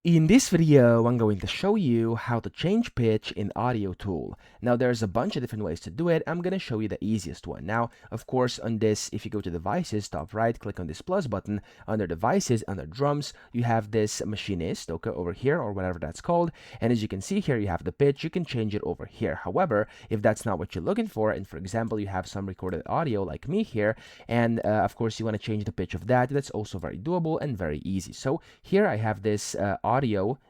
In this video, I'm going to show you how to change pitch in Audiotool. Now, there's a bunch of different ways to do it. I'm going to show you the easiest one. Now, of course, on this, if you go to Devices, top right, click on this plus button. Under Devices, under Drums, you have this Machinist, okay, over here, or whatever that's called. And as you can see here, you have the pitch. You can change it over here. However, if that's not what you're looking for, and for example, you have some recorded audio like me here, and of course, you want to change the pitch of that, that's also very doable and very easy. So here I have this audio,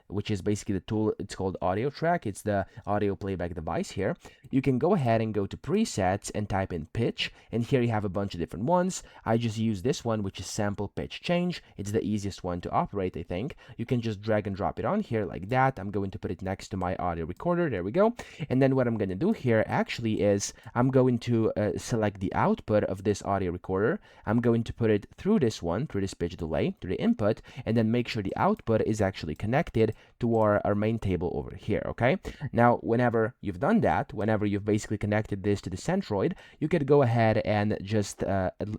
which is basically the tool. It's called Audio Track. It's the audio playback device here. You can go ahead and go to presets and type in pitch, and here you have a bunch of different ones. I just use this one, which is sample pitch change. It's the easiest one to operate, I think. You can just drag and drop it on here like that. I'm going to put it next to my audio recorder. There we go. And then what I'm going to do here actually is I'm going to select the output of this audio recorder. I'm going to put it through this one, through this pitch delay, to the input, and then make sure the output is actually connected to our main table over here, okay? Now, whenever you've done that, whenever you've basically connected this to the Centroid, you could go ahead and just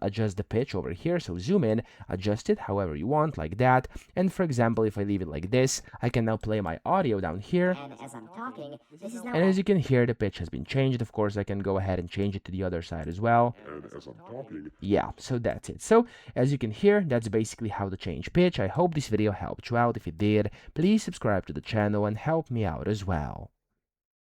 adjust the pitch over here. So zoom in, adjust it however you want, like that. And for example, if I leave it like this, I can now play my audio down here. And as I'm talking, this is now. And as you can hear, the pitch has been changed. Of course, I can go ahead and change it to the other side as well. And as I'm talking, Yeah, so that's it. So as you can hear, that's basically how to change pitch. I hope this video helped you out. If it did, please subscribe to the channel and help me out as well.